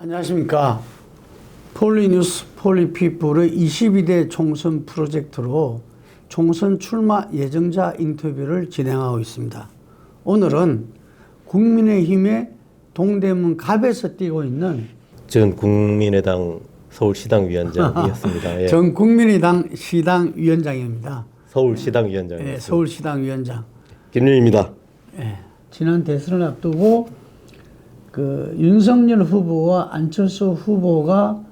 안녕하십니까. 폴리뉴스 폴리피플의 22대 총선 프로젝트로 총선 출마 예정자 인터뷰를 진행하고 있습니다. 오늘은 국민의힘의 동대문 갑에서 뛰고 있는 전 국민의당 서울시당위원장이었습니다. 예. 전 국민의당 시당위원장입니다. 서울시당위원장입니다. 네, 서울시당위원장. 김윤입니다. 네, 지난 대선을 앞두고 윤석열 후보와 안철수 후보가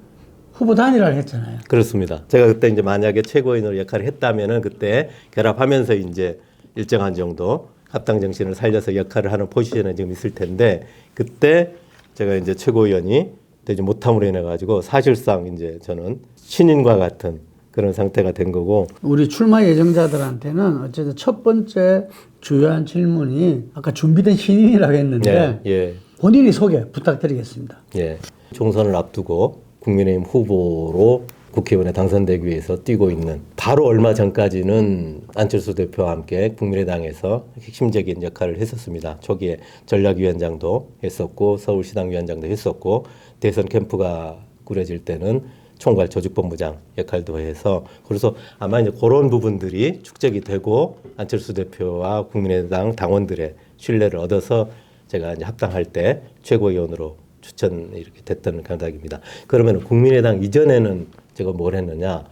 후보 단일화를 했잖아요. 그렇습니다. 제가 그때 이제 만약에 최고위원으로 역할을 했다면은 그때 결합하면서 이제 일정한 정도 합당 정신을 살려서 역할을 하는 포지션에 지금 있을 텐데 그때 제가 이제 최고위원이 되지 못함으로 인해 가지고 사실상 이제 저는 신인과 같은 그런 상태가 된 거고 우리 출마 예정자들한테는 어쨌든 첫 번째 주요한 질문이 아까 준비된 신인이라고 했는데 예. 본인이 소개 부탁드리겠습니다. 예. 총선을 앞두고 국민의힘 후보로 국회의원에 당선되기 위해서 뛰고 있는 바로 얼마 전까지는 안철수 대표와 함께 국민의당에서 핵심적인 역할을 했었습니다. 초기에 전략위원장도 했었고 서울시당위원장도 했었고 대선 캠프가 꾸려질 때는 총괄 조직본부장 역할도 해서 그래서 아마 이제 그런 부분들이 축적이 되고 안철수 대표와 국민의당 당원들의 신뢰를 얻어서 제가 이제 합당할 때 최고위원으로 추천 이렇게 됐던 감각입니다. 그러면 국민의당 이전에는 제가 뭘 했느냐?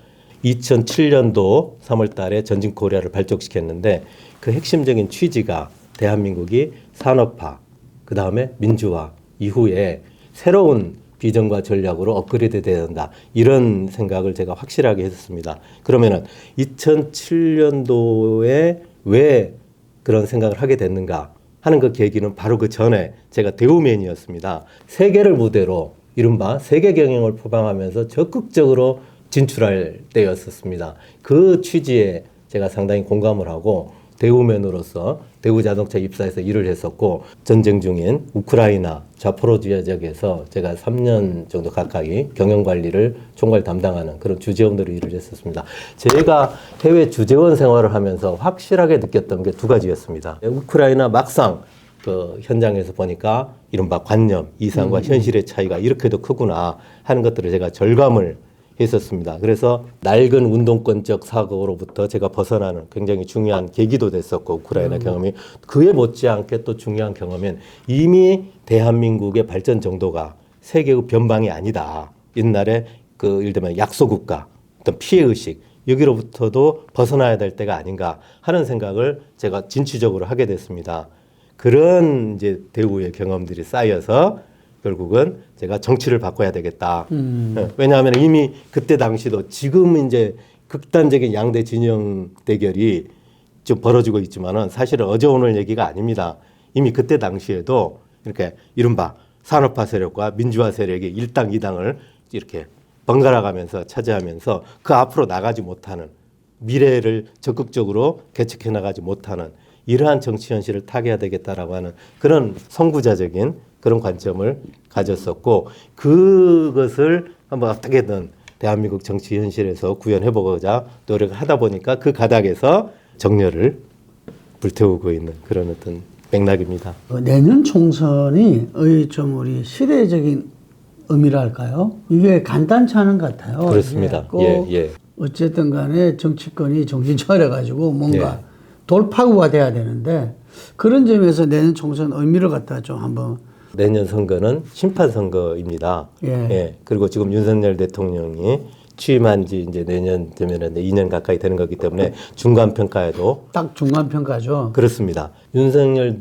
2007년도 3월 달에 전진 코리아를 발족시켰는데 그 핵심적인 취지가 대한민국이 산업화, 그 다음에 민주화 이후에 새로운 비전과 전략으로 업그레이드 돼야 된다. 이런 생각을 제가 확실하게 했었습니다. 그러면은 2007년도에 왜 그런 생각을 하게 됐는가 하는 그 계기는 바로 그 전에 제가 대우맨이었습니다. 세계를 무대로 이른바 세계 경영을 표방하면서 적극적으로 진출할 때였었습니다. 그 취지에 제가 상당히 공감을 하고 대우맨으로서 대우자동차 입사해서 일을 했었고 전쟁 중인 우크라이나 자포로지아 지역에서 제가 3년 정도 가까이 경영관리를 총괄 담당하는 그런 주재원으로 일을 했었습니다. 제가 해외 주재원 생활을 하면서 확실하게 느꼈던 게 두 가지였습니다. 우크라이나 막상 그 현장에서 보니까 이른바 관념, 이상과 현실의 차이가 이렇게도 크구나 하는 것들을 제가 절감을 했었습니다. 그래서 낡은 운동권적 사고로부터 제가 벗어나는 굉장히 중요한 계기도 됐었고 우크라이나 경험이 그에 못지않게 또 중요한 경험은 이미 대한민국의 발전 정도가 세계의 변방이 아니다. 옛날에 그 예를 들면 약소국가, 어떤 피해의식 여기로부터도 벗어나야 될 때가 아닌가 하는 생각을 제가 진취적으로 하게 됐습니다. 그런 이제 대우의 경험들이 쌓여서 결국은 제가 정치를 바꿔야 되겠다. 왜냐하면 이미 그때 당시도 지금 이제 극단적인 양대 진영 대결이 좀 벌어지고 있지만은 사실은 어제 오늘 얘기가 아닙니다. 이미 그때 당시에도 이렇게 이른바 산업화 세력과 민주화 세력이 일당 이당을 이렇게 번갈아 가면서 차지하면서 그 앞으로 나가지 못하는 미래를 적극적으로 개척해 나가지 못하는 이러한 정치 현실을 타개해야 되겠다라고 하는 그런 선구자적인 그런 관점을 가졌었고 그것을 한번 어떻게든 대한민국 정치 현실에서 구현해보고자 노력을 하다 보니까 그 가닥에서 정열을 불태우고 있는 그런 어떤 맥락입니다. 내년 총선이 좀 우리 시대적인 의미랄까요? 이게 간단치 않은 것 같아요. 그렇습니다. 예. 어쨌든 간에 정치권이 정신 차려가지고 뭔가 예. 돌파구가 돼야 되는데 그런 점에서 내년 총선 의미를 갖다 좀 한번 내년 선거는 심판 선거입니다. 예. 그리고 지금 윤석열 대통령이 취임한 지 이제 내년 되면은 2년 가까이 되는 거기 때문에 중간 평가에도 딱 중간 평가죠. 그렇습니다. 윤석열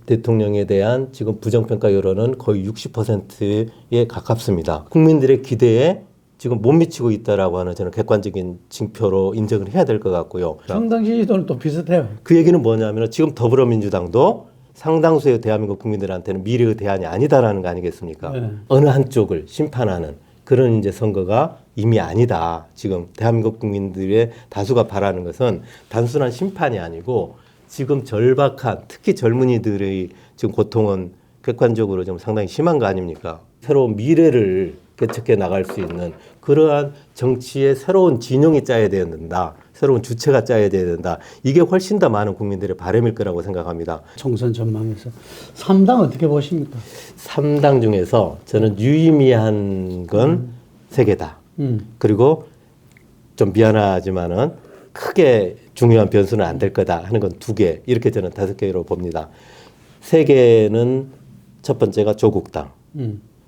대통령에 대한 지금 부정 평가 여론은 거의 60%에 가깝습니다. 국민들의 기대에 지금 못 미치고 있다라고 하는 저는 객관적인 징표로 인정을 해야 될 것 같고요. 상당 지지도는 또 비슷해요. 그 얘기는 뭐냐면 지금 더불어민주당도 상당수의 대한민국 국민들한테는 미래의 대안이 아니다라는 거 아니겠습니까? 네. 어느 한쪽을 심판하는 그런 이제 선거가 이미 아니다. 지금 대한민국 국민들의 다수가 바라는 것은 단순한 심판이 아니고 지금 절박한 특히 젊은이들의 지금 고통은 객관적으로 좀 상당히 심한 거 아닙니까? 새로운 미래를 개척해 나갈 수 있는 그러한 정치의 새로운 진영이 짜야 된다. 새로운 주체가 짜야 된다. 이게 훨씬 더 많은 국민들의 바람일 거라고 생각합니다. 총선 전망에서 3당 어떻게 보십니까? 3당 중에서 저는 유의미한 건 세 개다. 그리고 좀 미안하지만은 크게 중요한 변수는 안 될 거다 하는 건 2개. 이렇게 저는 5개로 봅니다. 3개는 첫 번째가 조국당.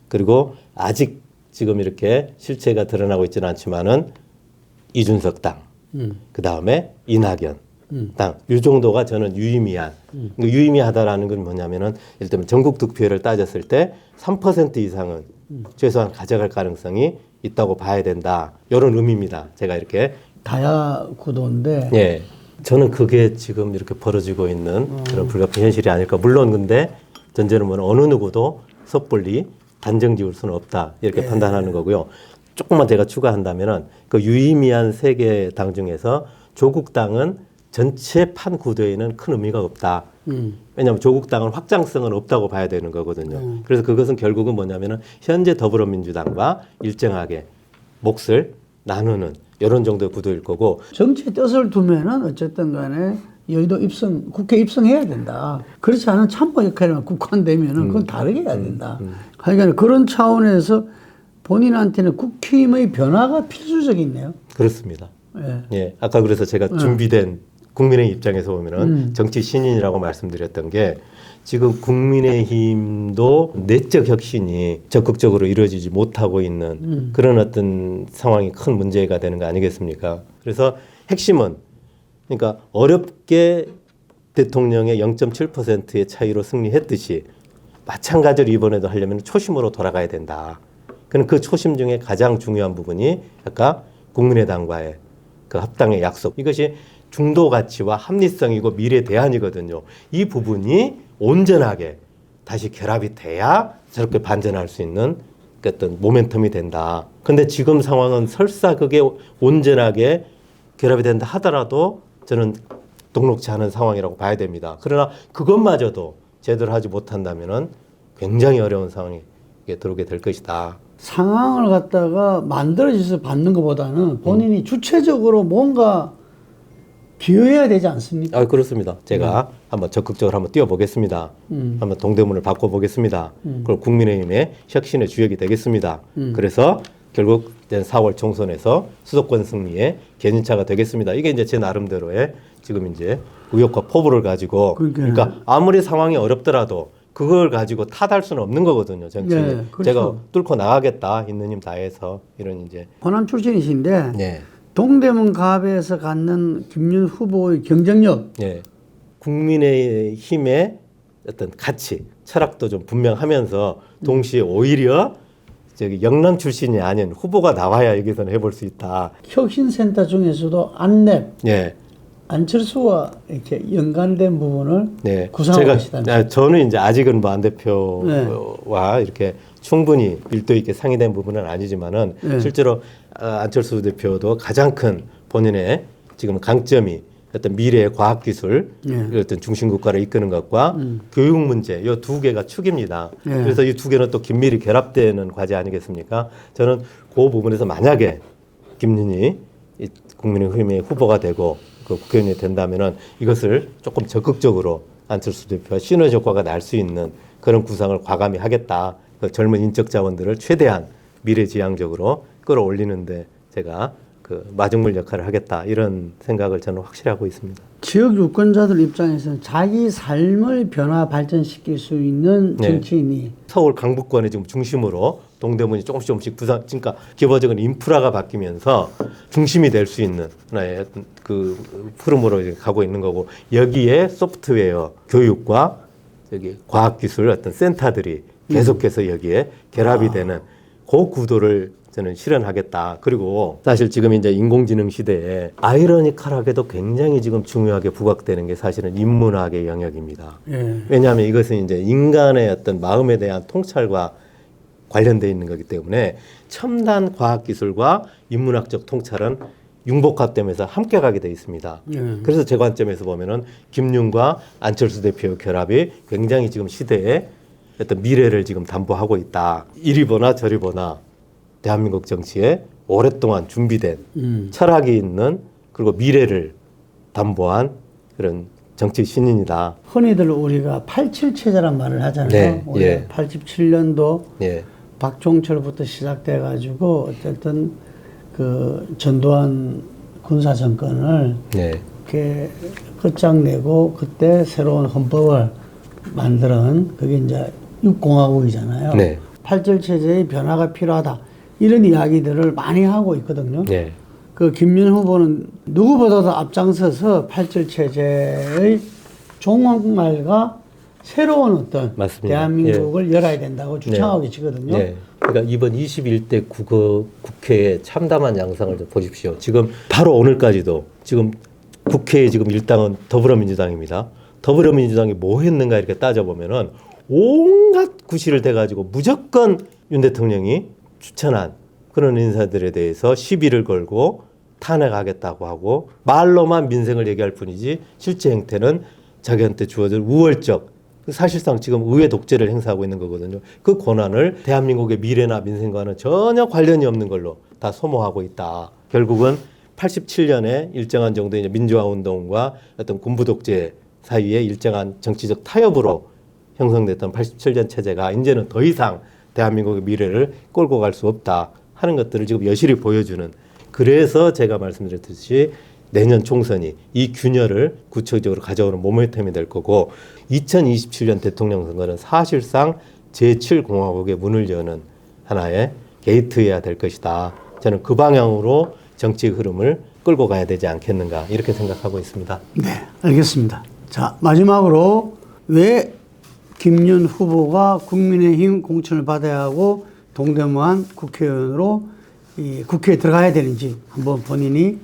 그리고 아직 지금 이렇게 실체가 드러나고 있지는 않지만은 이준석 당. 그 다음에 이낙연 당. 이 정도가 저는 유의미한. 유의미하다라는 건 뭐냐면은 예를 들면 전국 득표율을 따졌을 때 3% 이상은 최소한 가져갈 가능성이 있다고 봐야 된다. 이런 의미입니다. 제가 이렇게. 다야 구도인데 예. 저는 그게 지금 이렇게 벌어지고 있는 그런 불가피한 현실이 아닐까. 물론 근데 전제는 뭐는 어느 누구도 섣불리 단정 지을 수는 없다. 이렇게 판단하는 거고요. 조금만 제가 추가한다면은 그 유의미한 3개 당 중에서 조국당은 전체 판 구도에는 큰 의미가 없다. 왜냐하면 조국당은 확장성은 없다고 봐야 되는 거거든요. 그래서 그것은 결국은 뭐냐면은 현재 더불어민주당과 일정하게 몫을 나누는 이런 정도의 구도일 거고. 정치의 뜻을 두면은 어쨌든 간에 여의도 입성, 국회 입성해야 된다. 그렇지 않은 참모 역할에만 국한되면은 그건 다르게 해야 된다. 하여간 그런 차원에서 본인한테는 국힘의 변화가 필수적이네요. 그렇습니다. 예. 예. 아까 그래서 제가 준비된 국민의 입장에서 보면은 정치 신인이라고 말씀드렸던 게 지금 국민의힘도 내적 혁신이 적극적으로 이루어지지 못하고 있는 그런 어떤 상황이 큰 문제가 되는 거 아니겠습니까? 그래서 핵심은 그러니까 어렵게 대통령의 0.7%의 차이로 승리했듯이 마찬가지로 이번에도 하려면 초심으로 돌아가야 된다. 그럼 그 초심 중에 가장 중요한 부분이 아까 국민의당과의 그 합당의 약속. 이것이 중도 가치와 합리성이고 미래 대안이거든요. 이 부분이 온전하게 다시 결합이 돼야 저렇게 반전할 수 있는 어떤 모멘텀이 된다. 근데 지금 상황은 설사 그게 온전하게 결합이 된다 하더라도 저는 녹록지 않은 상황이라고 봐야 됩니다. 그러나 그것마저도 제대로 하지 못한다면은 굉장히 어려운 상황에 들어오게 될 것이다. 상황을 갖다가 만들어져서 받는 것보다는 본인이 주체적으로 뭔가 기여해야 되지 않습니까? 아, 그렇습니다. 제가 한번 적극적으로 한번 뛰어보겠습니다. 한번 동대문을 바꿔보겠습니다. 그럼 국민의힘의 혁신의 주역이 되겠습니다. 그래서 결국 4월 총선에서 수도권 승리의 견인차가 되겠습니다. 이게 이제 제 나름대로의 지금 이제 의욕과 포부를 가지고 그러니까 아무리 상황이 어렵더라도 그걸 가지고 탓할 수는 없는 거거든요. 정치인이. 네, 그렇죠. 제가 뚫고 나가겠다. 있는 힘 다해서 이런 이제. 호남 출신이신데 네. 동대문 갑에서 갖는 김윤 후보의 경쟁력. 네. 국민의힘의 어떤 가치, 철학도 좀 분명하면서 동시에 오히려 저기 영남 출신이 아닌 후보가 나와야 여기서는 해볼 수 있다. 혁신센터 중에서도 안랩, 네. 안철수와 이렇게 연관된 부분을 네. 구상하고 계시다면. 저는 이제 아직은 뭐 안 대표와 이렇게 충분히 밀도 있게 상의된 부분은 아니지만은 실제로 안철수 대표도 가장 큰 본인의 지금 강점이 어떤 미래의 과학기술 어떤 중심 국가를 이끄는 것과 교육 문제 이 2개가 축입니다. 그래서 이 2개는 또 긴밀히 결합되는 과제 아니겠습니까? 저는 그 부분에서 만약에 김윤희 국민의힘의 후보가 되고 그 국회의원이 된다면은 이것을 조금 적극적으로 안철수 대표와 시너지 효과가 날 수 있는 그런 구상을 과감히 하겠다. 그 젊은 인적 자원들을 최대한 미래지향적으로 끌어올리는데 제가 그 마중물 역할을 하겠다 이런 생각을 저는 확실히 하고 있습니다. 지역 유권자들 입장에서는 자기 삶을 변화 발전시킬 수 있는 정치인이 서울 강북권의 지금 중심으로 동대문이 조금씩 부산, 그러니까 기본적인 인프라가 바뀌면서 중심이 될 수 있는 하나의 어떤 그 흐름으로 이제 가고 있는 거고 여기에 소프트웨어 교육과 저기 과학기술 어떤 센터들이 계속해서 여기에 결합이 되는 그 구도를 저는 실현하겠다. 그리고 사실 지금 이제 인공지능 시대에 아이러니컬하게도 굉장히 지금 중요하게 부각되는 게 사실은 인문학의 영역입니다. 왜냐하면 이것은 이제 인간의 어떤 마음에 대한 통찰과 관련되어 있는 거기 때문에 첨단 과학기술과 인문학적 통찰은 융복합되면서 함께 가게 돼 있습니다. 그래서 제 관점에서 보면은 김윤과 안철수 대표의 결합이 굉장히 지금 시대에 어떤 미래를 지금 담보하고 있다. 이리 보나 저리 보나 대한민국 정치에 오랫동안 준비된 철학이 있는 그리고 미래를 담보한 그런 정치 신인이다. 흔히들 우리가 87체제란 말을 하잖아요. 네, 우리 예. 87년도 예, 박종철부터 시작돼 가지고 어쨌든 그 전두환 군사 정권을 네, 이렇게 끝장내고 그때 새로운 헌법을 만드는 그게 이제 육공화국이잖아요. 네. 87체제의 변화가 필요하다. 이런 이야기들을 많이 하고 있거든요. 네, 그 김윤 후보는 누구보다도 앞장서서 87체제의 종말과 새로운 어떤 맞습니다. 대한민국을 열어야 된다고 주창하고 계시거든요. 네. 그러니까 이번 21대 국회에 참담한 양상을 좀 보십시오. 지금 바로 오늘까지도 지금 국회에 지금 일당은 더불어민주당입니다. 더불어민주당이 뭐 했는가 이렇게 따져보면은 온갖 구실을 대가지고 무조건 윤 대통령이 추천한 그런 인사들에 대해서 시비를 걸고 탄핵하겠다고 하고 말로만 민생을 얘기할 뿐이지 실제 행태는 자기한테 주어질 우월적 사실상 지금 의회 독재를 행사하고 있는 거거든요. 그 권한을 대한민국의 미래나 민생과는 전혀 관련이 없는 걸로 다 소모하고 있다. 결국은 87년에 일정한 정도의 이제 민주화 운동과 어떤 군부 독재 사이에 일정한 정치적 타협으로 형성됐던 87년 체제가 이제는 더 이상 대한민국의 미래를 끌고 갈 수 없다 하는 것들을 지금 여실히 보여주는, 그래서 제가 말씀드렸듯이 내년 총선이 이 균열을 구체적으로 가져오는 모멘텀이 될 거고 2027년 대통령 선거는 사실상 제7공화국의 문을 여는 하나의 게이트여야 될 것이다. 저는 그 방향으로 정치 흐름을 끌고 가야 되지 않겠는가 이렇게 생각하고 있습니다. 네, 알겠습니다. 자, 마지막으로 왜 김윤 후보가 국민의힘 공천을 받아야 하고 동대무한 국회의원으로 이 국회에 들어가야 되는지 한번 본인이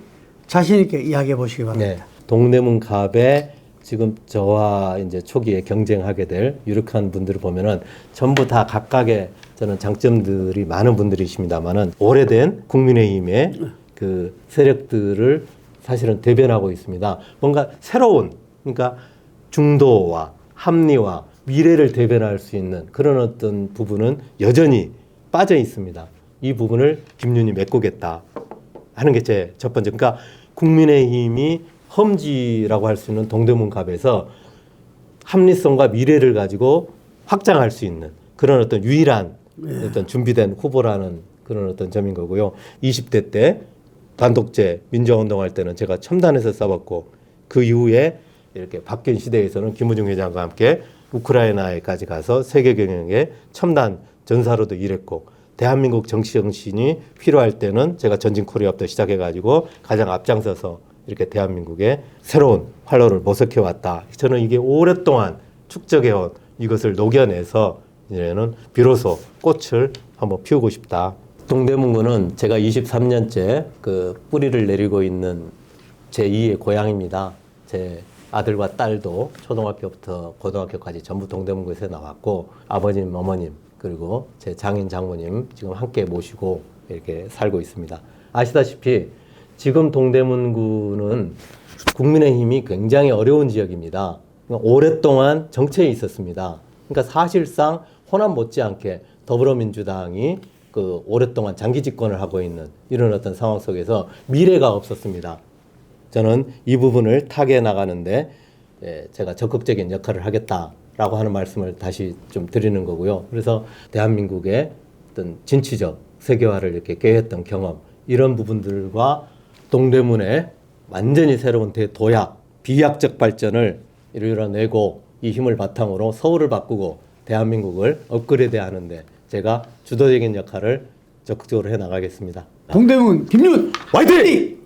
자신 있게 이야기해 보시기 바랍니다. 네. 동대문 갑에 지금 저와 이제 초기에 경쟁하게 될 유력한 분들을 보면은 전부 다 각각의 저는 장점들이 많은 분들이십니다만은 오래된 국민의힘의 그 세력들을 사실은 대변하고 있습니다. 뭔가 새로운, 그러니까 중도와 합리와 미래를 대변할 수 있는 그런 어떤 부분은 여전히 빠져 있습니다. 이 부분을 김윤이 메꾸겠다 하는 게 제 첫 번째. 그러니까 국민의힘이 험지라고 할 수 있는 동대문 갑에서 합리성과 미래를 가지고 확장할 수 있는 그런 어떤 유일한 어떤 준비된 후보라는 그런 어떤 점인 거고요. 20대 때 반독재 민주화운동할 때는 제가 첨단에서 싸웠고 그 이후에 이렇게 바뀐 시대에서는 김무중 회장과 함께 우크라이나에까지 가서 세계 경영의 첨단 전사로도 일했고 대한민국 정치 정신이 필요할 때는 제가 전진 코리아부터 시작해가지고 가장 앞장서서 이렇게 대한민국의 새로운 활로를 모색해왔다. 저는 이게 오랫동안 축적해온 이것을 녹여내서 이제는 비로소 꽃을 한번 피우고 싶다. 동대문구는 제가 23년째 그 뿌리를 내리고 있는 제2의 고향입니다. 제 아들과 딸도 초등학교부터 고등학교까지 전부 동대문구에서 나왔고 아버님, 어머님 그리고 제 장인, 장모님 지금 함께 모시고 이렇게 살고 있습니다. 아시다시피 지금 동대문구는 국민의힘이 굉장히 어려운 지역입니다. 오랫동안 정체에 있었습니다. 그러니까 사실상 호남 못지않게 더불어민주당이 그 오랫동안 장기 집권을 하고 있는 이런 어떤 상황 속에서 미래가 없었습니다. 저는 이 부분을 타개해 나가는데 제가 적극적인 역할을 하겠다라고 하는 말씀을 다시 좀 드리는 거고요. 그래서 대한민국의 어떤 진취적 세계화를 이렇게 꾀했던 경험, 이런 부분들과 동대문의 완전히 새로운 대도약, 비약적 발전을 이루어내고 이 힘을 바탕으로 서울을 바꾸고 대한민국을 업그레이드 하는데 제가 주도적인 역할을 적극적으로 해 나가겠습니다. 동대문 김윤 화이팅!